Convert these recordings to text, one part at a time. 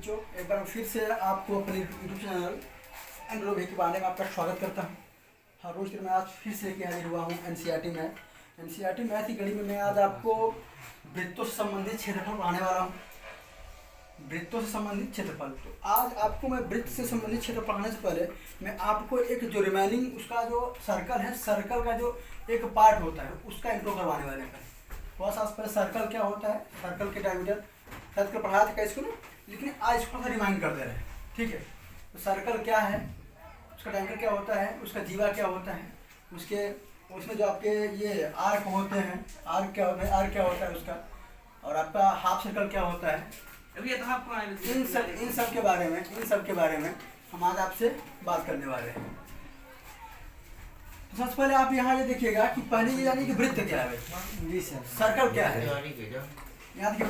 बच्चों, एक बार फिर से आपको अपने यूट्यूब चैनल एंड्रो के बारे में आपका स्वागत करता हूँ। हर रोज की मैं आज फिर से लेके हाजिर हुआ हूँ एनसीईआरटी मैथ की कड़ी में मैं आज आपको वृत्तों से संबंधित क्षेत्रफल पढ़ाने वाला हूँ। वृत्तों से संबंधित क्षेत्रफल, तो आज आपको मैं वृत्त से संबंधित क्षेत्र पढ़ाने से पहले मैं आपको एक जो रिमेनिंग उसका जो सर्कल है, सर्कल का जो एक पार्ट होता है उसका इंट्रो करवाने वाले हैं। थोड़ा सा पहले सर्कल क्या होता है, सर्कल के डायमीटर शायद कर पढ़ाया था इसको ना, लेकिन आज इसको थोड़ा रिमाइंड कर दे रहे हैं। ठीक है, तो सर्कल क्या है, उसका डायमीटर क्या होता है, उसका जीवा क्या होता है, उसमें जो आपके ये आर्क होते हैं, आर्क क्या होता है उसका, और आपका हाफ सर्कल क्या होता है, इन सब के बारे में हम आज आपसे बात करने वाले हैं। तो सबसे पहले आप यहाँ ये देखिएगा कि पहले ये यानी कि वृत्त क्या है जी सर, सर्कल क्या है, याद क्यों।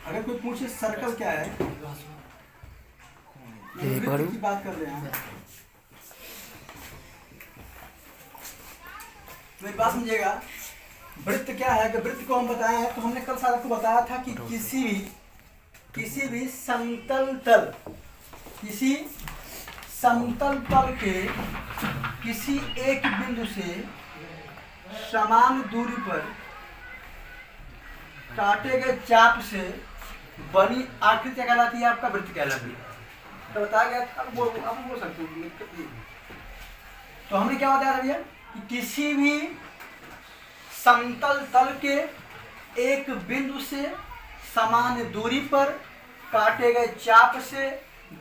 अगर कोई पूछे सर्कल क्या है, वृत्त की बात कर रहे हैं, मेरी बात समझिएगा। वृत्त क्या है, अगर वृत्त को हम बताए हैं तो हमने कल साल आपको बताया था कि किसी भी समतल तल के किसी एक बिंदु से समान दूरी पर काटे गए चाप से बनी आकृति क्या कहलाती है, आपका वृत्त कहलाती है। तो बताया गया था, आप बोल सकते हो। तो हमने क्या बताया भैया कि किसी भी समतल तल के एक बिंदु से समान दूरी पर काटे गए चाप से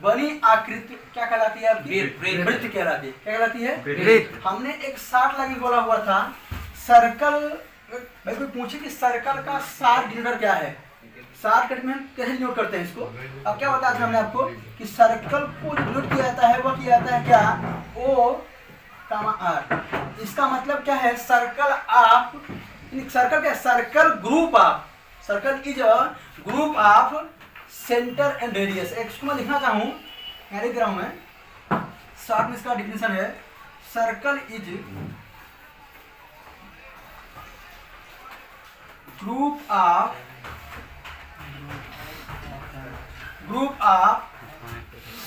बनी आकृति क्या कहलाती है, आपकी वृत्त कहलाती है। क्या कहलाती है, वृत्त। हमने एक 60 लगी बोला हुआ था सर्कल। भाई कोई पूछे कि सर्कल का 60 डिनोटर क्या है, 60 में हम कैसे डिनोट करते हैं इसको। अब क्या बताया था हमने आपको कि सर्कल को डिनोट किया जाता है, वह किया जाता है क्या, O, R। इसका मतलब क्या है, सर्कल क्या, circle is a group of centre and radius. इसको मैं लिखना चाहूँ, यहाँ लिख रहा हूँ मैं, शॉर्ट में इसका डिफिनेशन है, circle is group of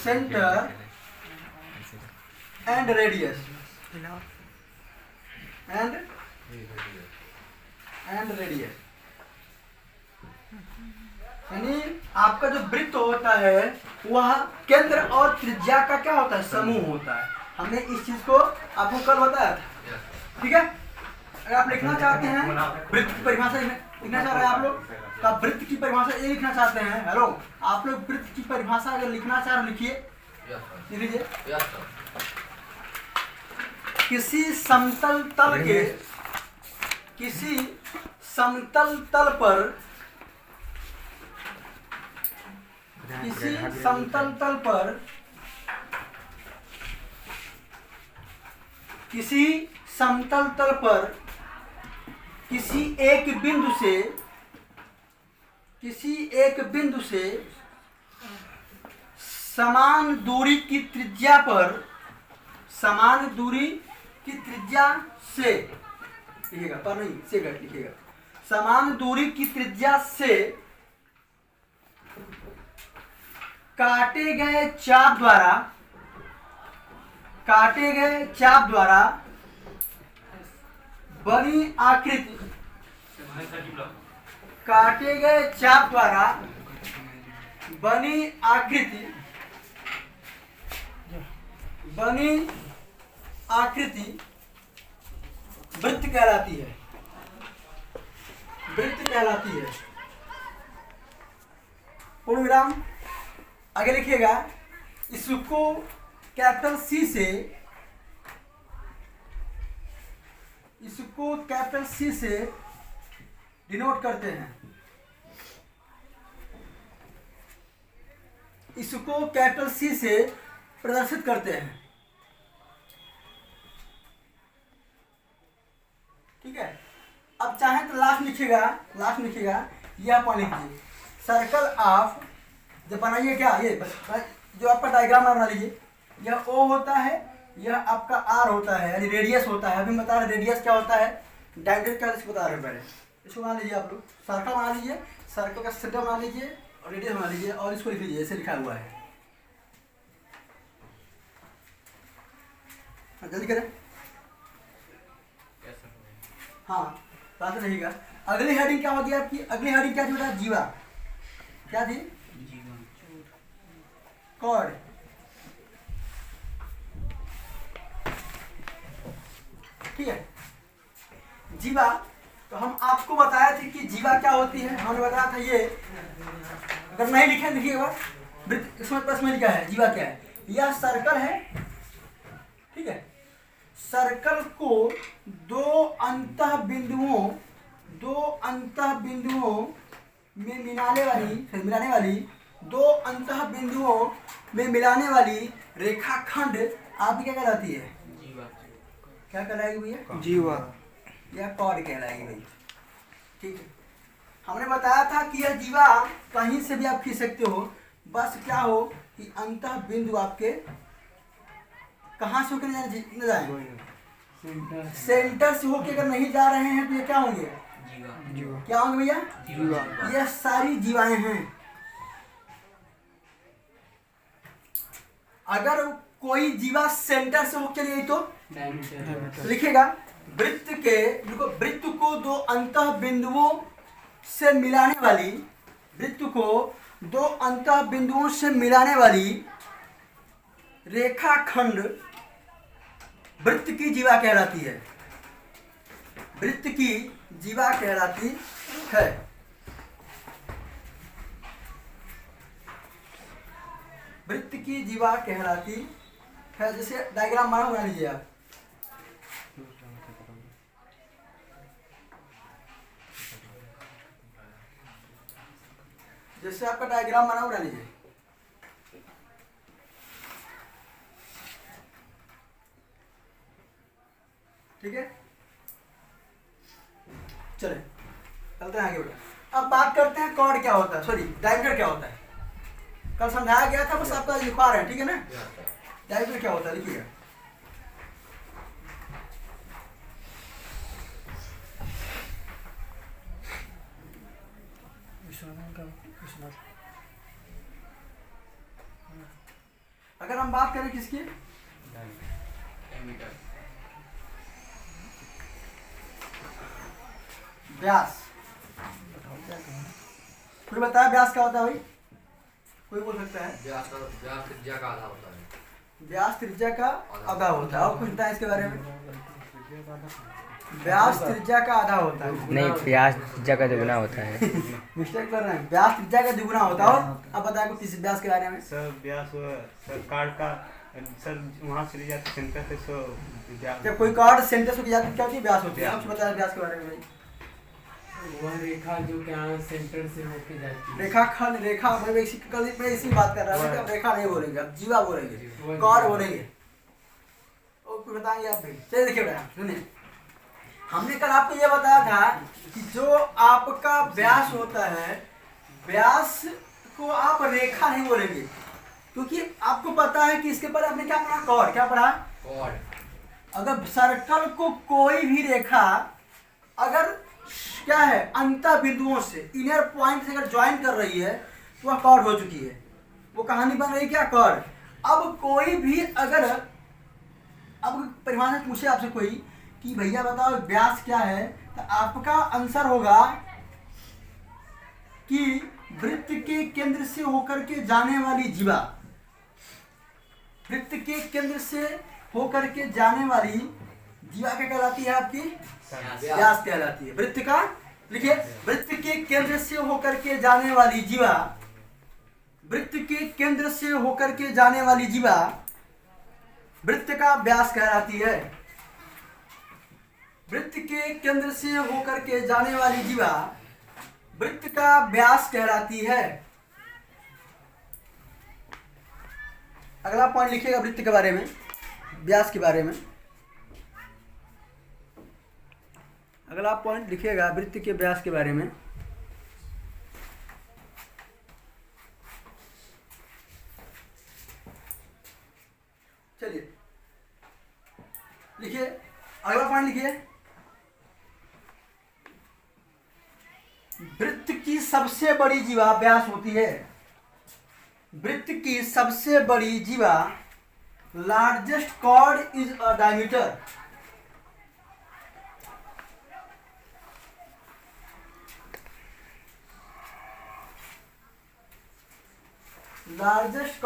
centre and radius यानी आपका जो वृत्त होता है वह केंद्र और त्रिज्या का क्या होता है, समूह होता है। हमने इस चीज को आपको कल बताया था। ठीक है, अगर आप लिखना चाहते हैं वृत्त की परिभाषा लिखना चाह रहे हैं आप लोग, तो आप वृत्त की परिभाषा ये लिखना चाहते हैं, हेलो आप लोग वृत्त की परिभाषा अगर लिखना चाह रहे लिखिए, लीजिए। किसी समतल तल पर किसी एक बिंदु से समान दूरी की त्रिज्या से लिखिएगा, पर नहीं से घट लिखिएगा, समान दूरी की त्रिज्या से काटे गए चाप द्वारा बनी आकृति, वृत्त कहलाती है। पूर्ण विराम। आगे लिखिएगा, इसको कैपिटल सी से डिनोट करते हैं, इसको कैपिटल सी से प्रदर्शित करते हैं। ठीक है, अब चाहे तो लास्ट लिखिएगा, यह पॉइंट लिखिए, सर्कल ऑफ, जब बनाइए क्या, ये जो आपका डायग्राम बना लीजिए, यह O होता है, यह आपका R होता है, यानी रेडियस होता है। अभी बता रहे रेडियस क्या होता है, डायमीटर क्या, इसको बता रहे हैं पहले। इसको मान लीजिए आप लोग, सर्कल बना लीजिए, सर्कल का सेंटर बना लीजिए रेडियस बना लीजिए और इसको लिख लीजिए, ऐसे लिखा हुआ है। जल्दी करें। हाँ, बात रहेगा। अगली हेडिंग क्या होगी आपकी? अगली हेडिंग क्या थी बेटा? जीवा। क्या थी? कॉर्ड। ठीक है, जीवा। तो हम आपको बताया थे कि जीवा क्या होती है। हमने बताया था ये, अगर नहीं लिखे लिखिएगा, इसमें प्रश्न लिखा है जीवा क्या है। यह सर्कल है, ठीक है। सर्कल को दो अंतः बिंदुओं में मिलाने वाली दो अंतः बिंदुओं में मिलाने वाली रेखाखंड आपकी क्या कहलाती है? जीवा। क्या कहलाएगी भैया? जीवा या कॉर्ड कहलाएगी भाई। ठीक है, हमने बताया था कि यह जीवा कहीं से भी आप खींच सकते हो, बस क्या हो कि अंतः बिंदु आपके कहाँ से होकर न जाए? सेंटर से होकर अगर नहीं जा रहे हैं तो ये क्या होंगे? जीवा। क्या होंगे भैया? जीवा। ये सारी जीवाएं हैं। अगर कोई जीवा सेंटर से होकर गई तो लिखेगा वृत्त को दो अंतः बिंदुओं से मिलाने वाली रेखाखंड वृत्त की जीवा कहलाती है। वृत्त की जीवा कहलाती है। वृत्त की जीवा कहलाती है। जैसे डायग्राम बना लीजिए आप। जैसे आपका डायग्राम बना लीजिए। ठीक है, चले चलते हैं आगे बेटा। अब बात करते हैं कॉर्ड क्या होता है, सॉरी डायमीटर क्या होता है। कल समझाया गया था, बस आपका लिखवा रहे हैं, ठीक है ना। डायमीटर क्या होता है लिखिएगा। अगर हम बात करें किसकी, व्यास, कोई बताया व्यास क्या होता है भाई? कोई बोल सकता है? व्यास त्रिज्या का आधा होता है। व्यास त्रिज्या का आधा होता है। और कुछ बताया इसके बारे में? व्यास त्रिज्या का आधा होता है। नहीं, व्यास त्रिज्या का दुगुना होता है। मिस्टेक कर रहे हैं, व्यास त्रिज्या का दुगुना होता है। अब बताया कुछ व्यास के बारे में। सर व्यास सर कार्ड का सर वहाँ से ले जाते सेंटर से, सो जब कोई कार्ड सेंटर से जाती क्या होती है? व्यास होती है। आपको बताया व्यास के बारे में भाई? वह रेखा जो क्या सेंटर से होके जाती है। रेखा मैं इसी बात कर रहा हूँ। अब रेखा नहीं बोलेंगे, अब जीवा बोलेंगे, कार्ड बोलेंगे। और कुछ बताएंगे आप भाई? चलिए देखिए बेटा सुनिए, हमने कल आपको ये बताया था कि जो आपका व्यास होता है, व्यास को आप रेखा नहीं बोलेंगे, क्योंकि आपको पता है कि इसके पर आपने क्या पढ़ा? कॉर्ड। क्या पढ़ा? कॉर्ड। अगर सर्कल को कोई भी रेखा अगर क्या है अंतः बिंदुओं से, इनर पॉइंट से अगर ज्वाइन कर रही है तो वह कॉर्ड हो चुकी है। वो कहानी बन रही क्या? कॉर्ड। अब कोई भी अगर अब परिभाषा पूछे आपसे कोई कि भैया बताओ व्यास क्या है, तो आपका आंसर होगा कि वृत्त के केंद्र से होकर के जाने वाली जीवा। वृत्त के केंद्र से होकर के जाने वाली जीवा क्या कहलाती है? आपकी व्यास कहलाती है। वृत्त का लिखिए, वृत्त के केंद्र से होकर के जाने वाली जीवा, वृत्त के केंद्र से होकर के जाने वाली जीवा वृत्त का व्यास कहलाती है। वृत्त के केंद्र से होकर के जाने वाली जीवा वृत्त का व्यास कहलाती है। अगला पॉइंट लिखिएगा वृत्त के बारे में, व्यास के बारे में। अगला पॉइंट लिखिएगा वृत्त के व्यास के बारे में। चलिए लिखिए, अगला पॉइंट लिखिए, वृत्त की सबसे बड़ी जीवा व्यास होती है। वृत्त की सबसे बड़ी जीवा largest chord is a diameter. largest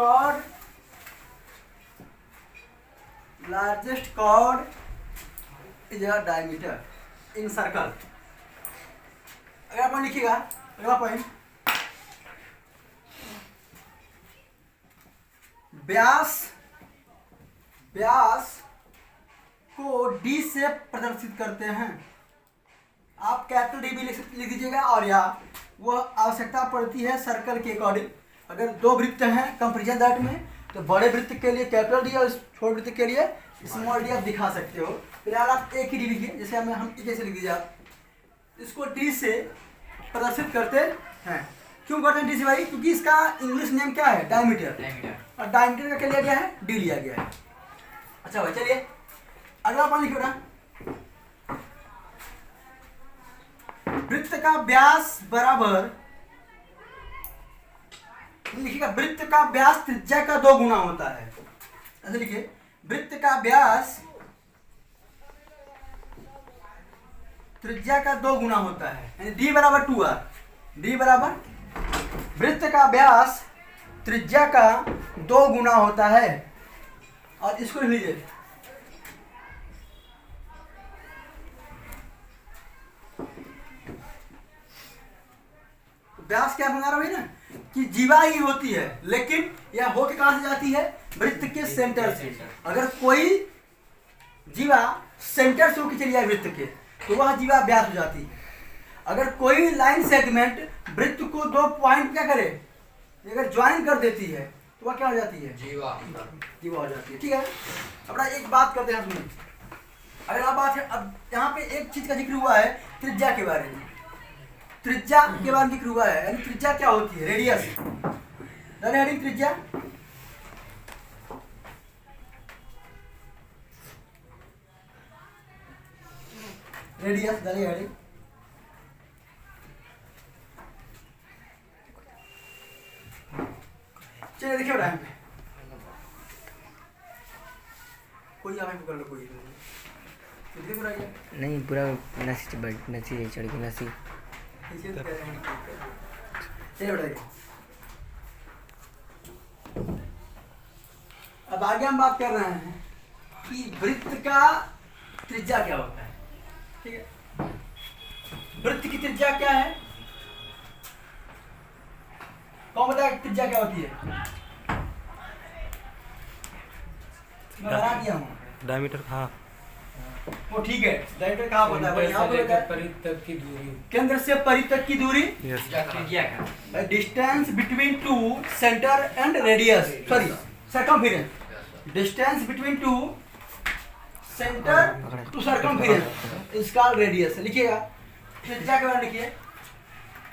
chord is a diameter in circle। अगर आप लिखिएगा अगला पॉइंट, व्यास को डी से प्रदर्शित करते हैं। आप कैपिटल डी भी लिख दीजिएगा, और या वह आवश्यकता पड़ती है सर्कल के अकॉर्डिंग। अगर दो वृत्त हैं कंपेरिजन दैट में, तो बड़े वृत्त के लिए कैपिटल डी और छोटे वृत्त के लिए स्मॉल डी आप दिखा सकते हो। फिलहाल आप एक ही डी लिखिए, जैसे हम जैसे लिख दीजिए आप इसको डी से प्रदर्शित करते हैं। क्यों करते हैं डी से भाई? क्योंकि इसका इंग्लिश नेम क्या है? डायमीटर। और डायमीटर का क्या लिया गया है? डी लिया गया है। अच्छा भाई चलिए अगला पॉइंट लिखिए बेटा। वृत्त का व्यास बराबर, लिखिएगा वृत्त का व्यास त्रिज्या का 2 गुना होता है। ऐसे लिखिए, वृत्त का व्यास त्रिज्या का 2 गुना होता है, यानी डी बराबर 2r। डी बराबर वृत्त का व्यास त्रिज्या का 2 गुना होता है। और इसको लिख लीजिए, व्यास क्या बना रहा है ना कि जीवा ही होती है, लेकिन यह होके कहां से जाती है? वृत्त के सेंटर से। अगर कोई जीवा सेंटर से होकर चली जाए वृत्त के, तो वह जीवा व्यास हो जाती है। अगर कोई लाइन सेगमेंट वृत्त को 2 पॉइंट क्या करे, अगर ज्वाइन कर देती है, तो वह क्या हो जाती है? जीवा हो जाती है। ठीक है, अपना एक बात करते हैं सुनिए। अगर आप बात है, अब यहाँ पे एक चीज का जिक्र हुआ है त्रिज्या के बारे में। त्रिज्या के बारे में जिक्र हुआ है, यानी त्रिज्या क्या होती है? रेडियस। हेडिंग त्रिज्या, रेडियस हेडिंग। चलिए देखिए रहा है, कोई आप कर लो, कोई नहीं पूरा नसी चढ़ गई नसी। चलिए बताइए, अब आगे हम बात कर रहे हैं कि वृत्त का त्रिज्या क्या होता है। ठीक है, वृत्त की त्रिज्या क्या है? कौन बताया त्रिज्या क्या होती है? मैं बता दिया हूँ डायमीटर। हाँ वो ठीक है, डायमीटर कहाँ होता है? यहाँ पर परिध तक की दूरी, केंद्र से परिध तक की दूरी, त्रिज्या का distance between to centre and radius, sorry circumference. Distance between to centre to circumference is called radius. लिखिएगा त्रिज्या के बारे में, लिखिए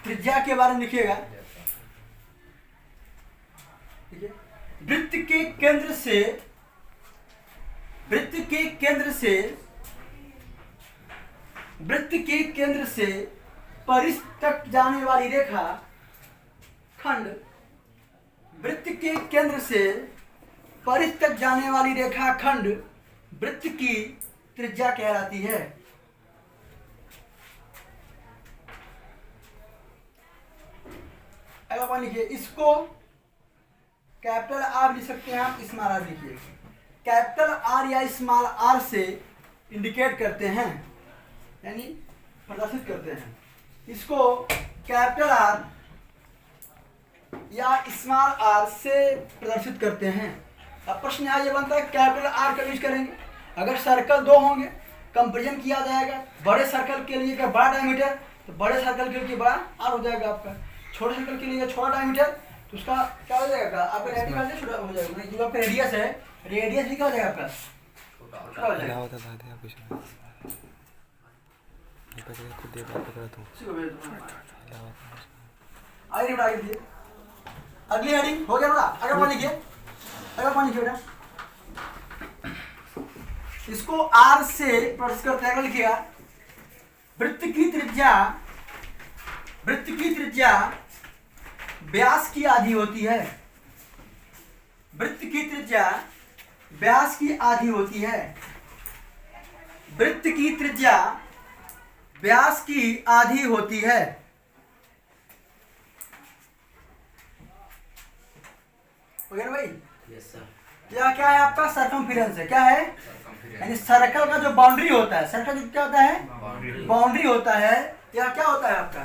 त्रिज्या के बारे में लिखिएगा। ठीक है, वृत्त के केंद्र से परिध तक जाने वाली रेखा खंड, वृत्त के केंद्र से परिध तक जाने वाली रेखा खंड वृत्त की त्रिज्या कहलाती है। अगर लिखिए इसको कैपिटल आर लिख सकते हैं आप, स्मॉल आर लिखिए। कैपिटल आर या स्मॉल आर से इंडिकेट करते हैं, यानी प्रदर्शित करते हैं। इसको कैपिटल आर या स्मॉल आर से प्रदर्शित करते हैं। अब प्रश्न यहाँ ये बनता है कैपिटल आर का यूज करेंगे। अगर सर्कल 2 होंगे, कंपेरिजन किया जाएगा। बड़े सर्कल के लिए क्या बड़ा डायमीटर, तो बड़े सर्कल के लिए बड़ा आर हो जाएगा आपका। छोटे सर्कल के लिए छोटा डायमीटर, तो उसका क्या हो जाएगा? आपका रेडियस छोटा हो जाएगा। जो आपका रेडियस है, रेडियस भी क्या हो जाएगा आपका? छोटा हो जाएगा। आगे बढ़ा दीजिए, अगली हेडिंग हो गया बड़ा। अगर मान लीजिए, बेटा इसको आर से प्रदर्शित करते हैं। लिखिएगा वृत्त की त्रिज्या वृत्त की त्रिज्या व्यास की आधी होती है। वृत्त की त्रिज्या व्यास की आधी होती है। वृत्त की त्रिज्या व्यास की आधी होती है। हो गया ना भाई? Yes sir. क्या क्या है आपका? सरकमफिरेंस है। क्या है? यानी सर्कल का जो बाउंड्री होता है, सर्कल क्या होता है? बाउंड्री होता है। या क्या होता है आपका?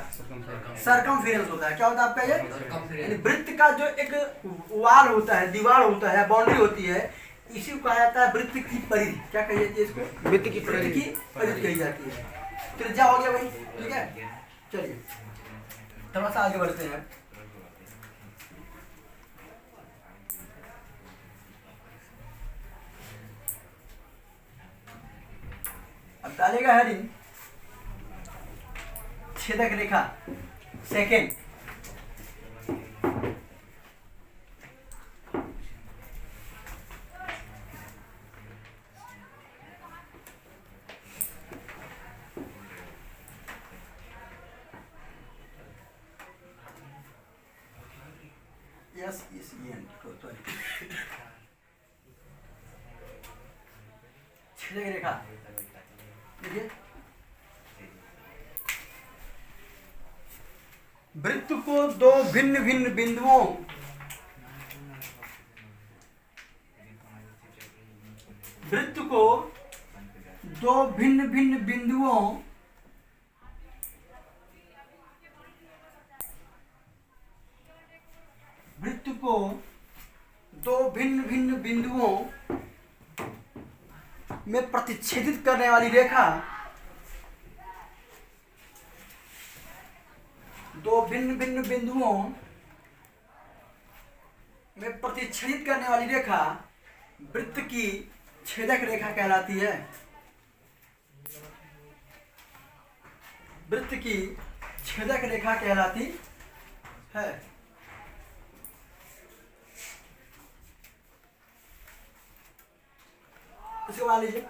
सरकमफिरेंस होता है। क्या होता है आपका ये? यानी वृत्त का जो एक वाल होता है, दीवार होता है, बाउंड्री होती है, इसी को कहा जाता है वृत्त की परिधि। क्या कही जाती है इसको? वृत्त की परिधि कही जाती है। त्रिज्या हो गया भाई, ठीक है। चलिए थोड़ा सा आगे बढ़ते हैं। अब डालेगा हेडिंग छेदक रेखा सेकेंड। यस इस छेदक रेखा देखिए, वृत्त को दो भिन्न भिन्न बिंदुओं वृत्त को दो भिन्न भिन्न बिंदुओं वृत्त को दो भिन्न भिन्न बिंदुओं में प्रतिच्छेदित करने वाली रेखा, दो भिन्न भिन्न बिंदुओं में प्रतिच्छेदित करने वाली रेखा वृत्त की छेदक रेखा कहलाती है। वृत्त की छेदक रेखा कहलाती है। इसको मान लीजिए,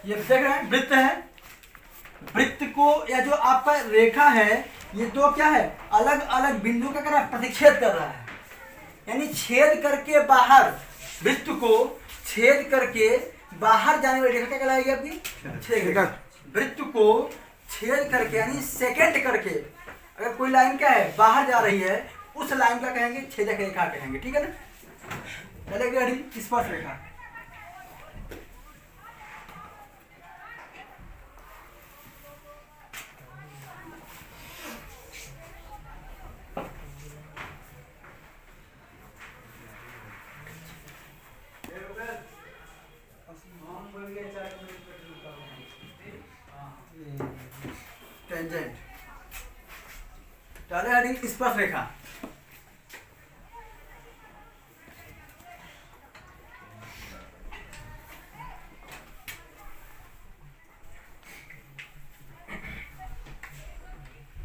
ये देख रहे हैं वृत्त है। वृत्त को या जो आपका रेखा है, ये दो क्या है? अलग अलग बिंदु का कर रहा है, प्रतिच्छेद कर रहा है। यानी छेद करके बाहर, वृत्त को छेद करके बाहर जाने वाली रेखा क्या कहलाएगी आपकी? छेद रेखा। वृत्त को छेद करके यानी सेकेंड करके अगर कोई लाइन क्या है बाहर जा रही है, उस लाइन का कहेंगे छेदक रेखा कहेंगे। ठीक है ना? चलेगी स्पर्श रेखा। टेंजेंट चले स्पर्श रेखा।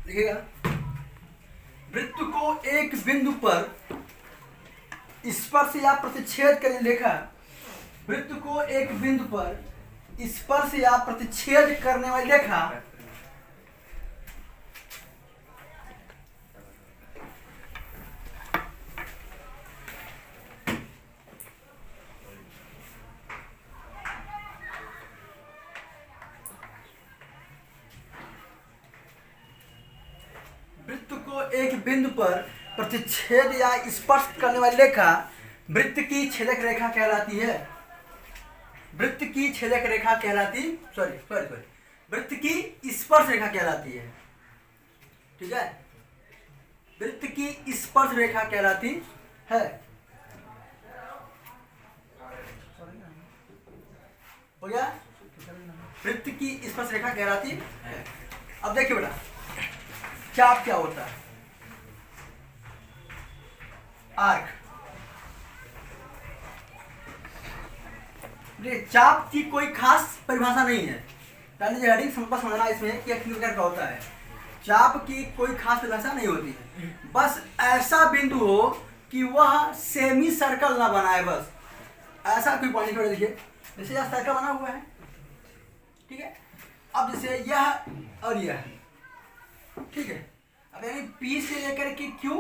देखिएगा, वृत्त को एक बिंदु पर स्पर्श या प्रतिच्छेद करने रेखा, वृत्त को एक बिंदु पर स्पर्श या प्रतिच्छेद करने वाली रेखा वृत्त को एक बिंदु पर प्रतिच्छेद या स्पर्श करने वाली रेखा वृत्त की छेदक रेखा कहलाती है। वृत्त की छेदक रेखा कहलाती वृत्त की स्पर्श रेखा कहलाती है। ठीक है, वृत्त की स्पर्श रेखा कहलाती है। हो गया? वृत्त की स्पर्श रेखा कहलाती है। अब देखिए बेटा, चाप क्या होता है? आर्क। चाप की कोई खास परिभाषा नहीं है। हेडिंग समझना इसमें कि किस प्रकार का होता है। चाप की कोई खास परिभाषा नहीं होती है। बस ऐसा बिंदु हो कि वह सेमी सर्कल ना बनाए, बस ऐसा कोई पॉइंट। देखिए जैसे यह सर्कल बना हुआ है, ठीक है। अब जैसे यह और यह, ठीक है। अब यानी P से लेकर के Q,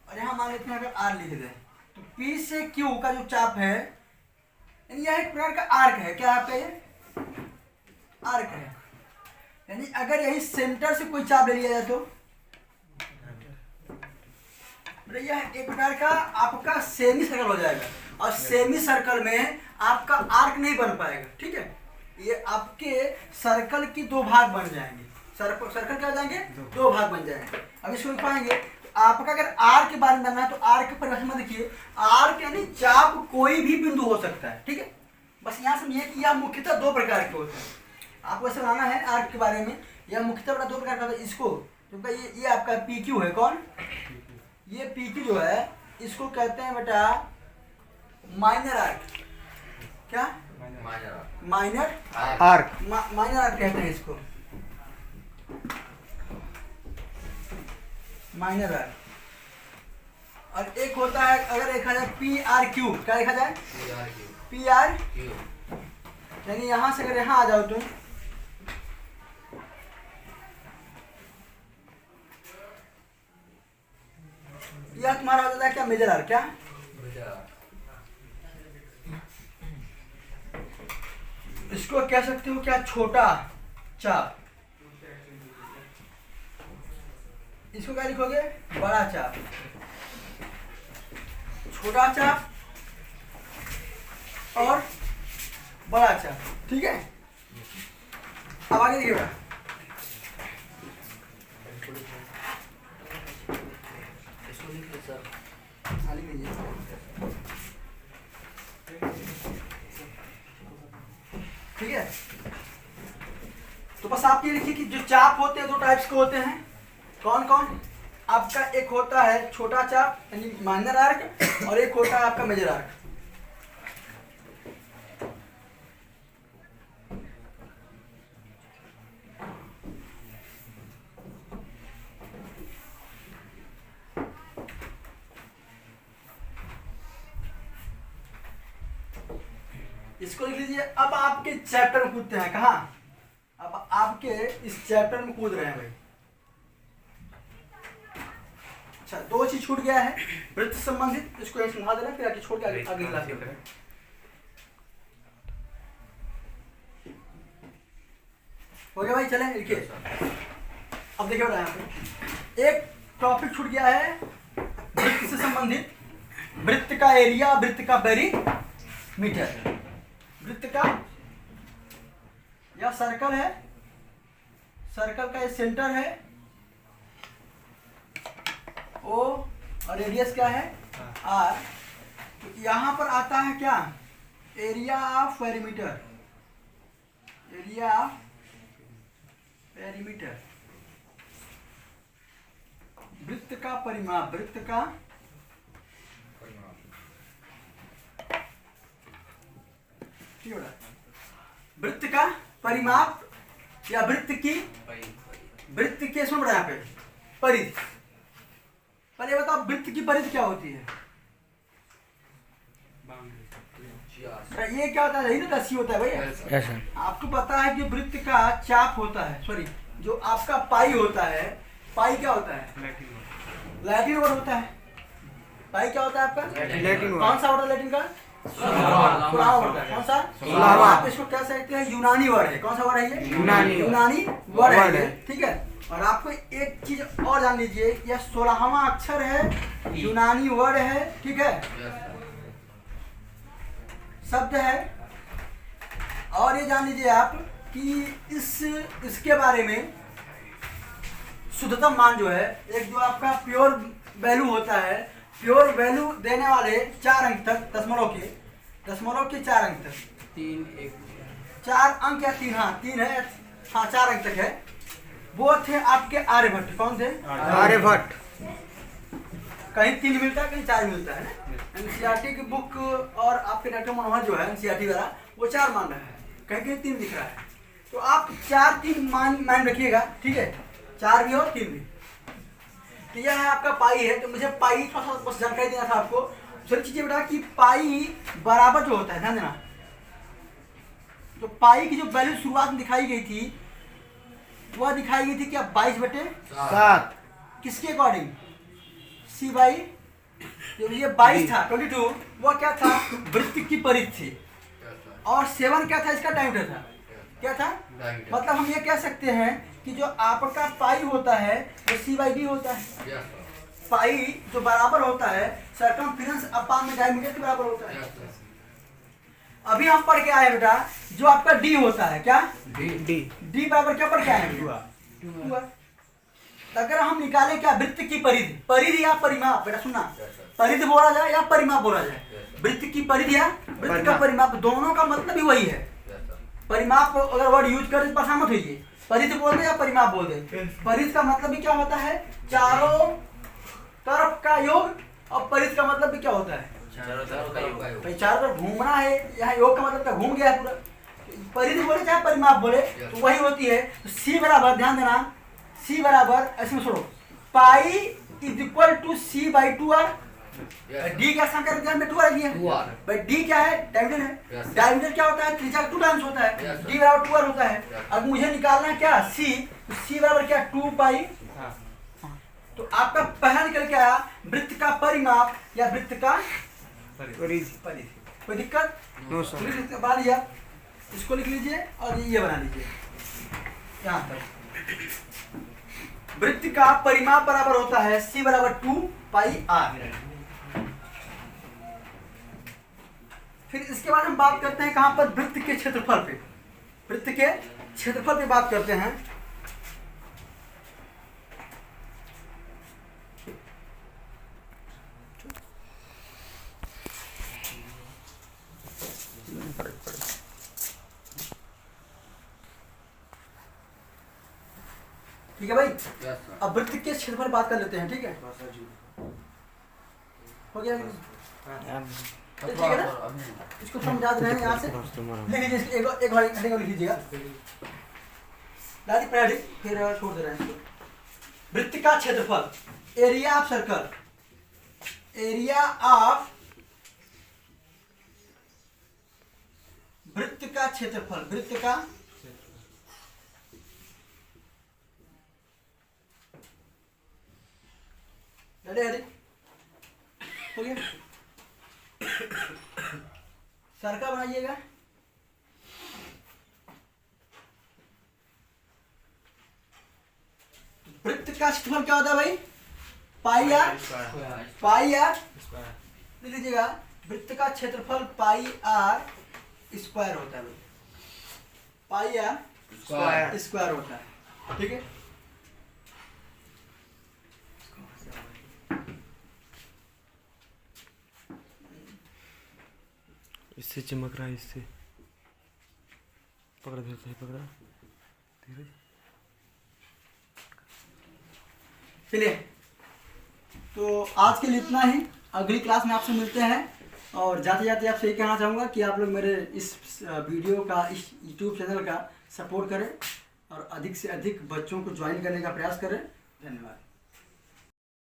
और यहाँ मान लेते हैं अगर R लिख दें तो P से Q का जो चाप है, यानी यह एक प्रकार का आर्क है। क्या आपका ये आर्क है। यानी अगर यही सेंटर से कोई चाप ले लिया जाए तो यह एक प्रकार का आपका सेमी सर्कल हो जाएगा, और सेमी सर्कल में आपका आर्क नहीं बन पाएगा, ठीक है। ये आपके सर्कल की दो भाग बन जाएंगे। सर्कल क्या हो जाएंगे, दो भाग बन जाएंगे। अब इसको लिख पाएंगे तो आपका अगर आर्क के बारे में जानना है तो आर्क की परिभाषा में देखिए, आर्क यानी चाप कोई भी बिंदु हो सकता है, ठीक है। बस यहाँ समझिए कि यह मुख्यतः दो प्रकार के होते हैं। आपको ऐसे बनाना है आर्क के बारे में, यह मुख्यतः दो प्रकार का होता है। इसको क्योंकि ये आपका PQ है, कौन, ये PQ जो है इसको कहते हैं बेटा माइनर आर्क। क्या, माइनर आर्क। माइनर आर्क कहते हैं इसको, माइनर आर्क। और एक होता है, अगर देखा जाए PRQ, क्या देखा जाए, PRQ, यानी यहां से अगर यहां आ जाओ तुम, यह तुम्हारा हो जाता है क्या, मेजर आर्क। क्या, इसको कह सकते हो क्या, छोटा चाप। इसको क्या लिखोगे, बड़ा चाप। छोटा चाप और बड़ा चाप, ठीक है। अब आगे देखिए बेटा, ठीक है। तो बस आप ये लिखिए कि जो चाप होते हैं दो टाइप्स के होते हैं। कौन कौन, आपका एक होता है छोटा चाप यानी माइनर आर्क, और एक होता है आपका मेजर आर्क। इसको लिख लीजिए। अब आपके चैप्टर में कूदते हैं, कहाँ, अब आपके इस चैप्टर में कूद रहे हैं भाई। अच्छा, दो चीज छूट गया है वृत्त संबंधित, इसको यहीं समझा देना, फिर आगे छोड़ के आगे क्लास में करें। हो गया भाई, चलें लिखिए। अब देखिए बेटा, यहाँ पे एक टॉपिक छूट गया है वृत्त से संबंधित, वृत्त का एरिया, वृत्त का पेरीमीटर। वृत्त का, यह सर्कल है, सर्कल का ये सेंटर है O, और रेडियस क्या है R। तो यहां पर आता है क्या, area of perimeter, area of perimeter, वृत्त का परिमाप, वृत्त का ठीक है, वृत्त का परिमाप या वृत्त की, वृत्त के इसमें बड़ा यहाँ पे परिधि। पहले बताओ वृत्त की परिधि क्या होती है, ये क्या होता है, यही ना रस्सी होता है भैया। आपको पता है कि वृत्त का चाप होता है, सॉरी जो आपका पाई होता है, पाई क्या होता है, लैटिन वर्ड होता है। पाई क्या होता है आपका, लैटिन। कौन सा वर्ड है लैटिन का, सुलह वर्ड है। कौन सा, आप इसको कह सकते हैं यूनानी वर्ड है। कौन सा वर्ड है ये, यूनानी वर्ड है, ठीक है। और आपको एक चीज और जान लीजिए, यह 16वां अक्षर है, यूनानी वर्ड है, ठीक है, शब्द है। और ये जान लीजिए आप कि इसके बारे में शुद्धतम मान जो है, एक जो आपका प्योर वैल्यू होता है, प्योर वैल्यू देने वाले 4 अंक तक, दशमलव के 4 अंक तक, 4 अंक या 3, हाँ 3 है, हाँ 4 अंक तक है, वो थे आपके आर्यभट्ट। कौन थे, आर्यभट्ट। कहीं 3 मिलता है, कहीं 4 मिलता है ना। एनसीईआरटी की बुक और आपके डॉक्टर मनोहर जो है एनसीईआरटी वाला, वो 4 मान रहा है, कहीं कहीं 3 दिख रहा है। तो आप 4 3 मान रखिएगा, ठीक है, 4 भी और 3 भी। तो यह है आपका पाई है। तो मुझे पाई थोड़ा सा बस जानकारी देना था आपको। सर चीजें बेटा कि पाई बराबर जो होता है, ध्यान देना, तो पाई की जो वैल्यू शुरुआत में दिखाई गई थी वह दिखाई गई थी क्या 22/7 किसके अकॉर्डिंग सी बाई जो ये 22 था 22 वह क्या था वृत्त की परिधि थी और 7 क्या था इसका डायमीटर था क्या था मतलब हम ये कह सकते हैं कि जो आपका पाई होता है वो C/D होता है पाई जो बराबर होता है सर्कमफेरेंस अपान में डायमीटर के बराबर होता है। अभी हम पढ़ के आए बेटा जो आपका डी होता है क्या डी बराबर क्या पढ़ के आए हैं अगर हम निकालें क्या वृत्त की परिधि या परिमाप बेटा सुनना परिधि बोला जाए या परिमाप बोला जाए वृत्त की परिधि या वृत्त का परिमाप दोनों का मतलब ही वही है। परिमाप अगर वर्ड यूज करें तो परेशान मत होइए परिधि बोल दे या परिमाप बोल दे परिधि का मतलब भी क्या होता है चारों तरफ का योग और परिधि का मतलब भी क्या होता है चारों तरफ घूमना है यहाँ योग का मतलब क्या घूम गया है पूरा परिधि बोले चाहे परिमाप बोले तो वही होती है। तो सी बराबर ध्यान देना सी बराबर ऐसे में छोड़ो pi is equal to C/2R d क्या संकर ध्यान में 2R लिया भाई डी क्या है डायमीटर है डायमीटर क्या होता है त्रिज्या 2 टाइम्स होता है डी बराबर 2R होता है। अब मुझे निकालना है क्या सी तो सी बराबर क्या 2 पाई तो आपका पहला निकल के आया वृत्त का परिमाप या वृत्त का परिधि कोई दिक्कत बना लिया इसको लिख लीजिए और ये बना लीजिए यहाँ तक वृत्त का परिमाप बराबर होता है C बराबर 2 पाई R। फिर इसके बाद हम बात करते हैं कहां पर वृत्त के क्षेत्रफल पे वृत्त के क्षेत्रफल पे बात करते हैं। ठीक है भाई अब वृत्त के क्षेत्रफल बात कर लेते हैं ठीक है हो गया ठीक है ना इसको समझा रहे हैं यहाँ से लिख लीजिए एक बार लिख लीजिएगा दादी पढ़ा फिर छोड़ दे रहे हैं इसको। वृत्त का क्षेत्रफल area of circle area of वृत्त का क्षेत्रफल वृत्त का रेडी हो गया सर्कल बनाइएगा वृत्त का क्षेत्रफल क्या होता है भाई पाई आर लिख लीजिएगा वृत्त का क्षेत्रफल पाई आर स्क्वायर होता है भाई पाई आर स्क्वायर होता है ठीक है। इससे चमक रहा है इससे पकड़ देता है पकड़ा धीरे चलिए तो आज के लिए इतना ही अगली क्लास में आपसे मिलते हैं और जाते जाते आपसे ये कहना चाहूँगा कि आप लोग मेरे इस वीडियो का इस YouTube चैनल का सपोर्ट करें और अधिक से अधिक बच्चों को ज्वाइन करने का प्रयास करें। धन्यवाद।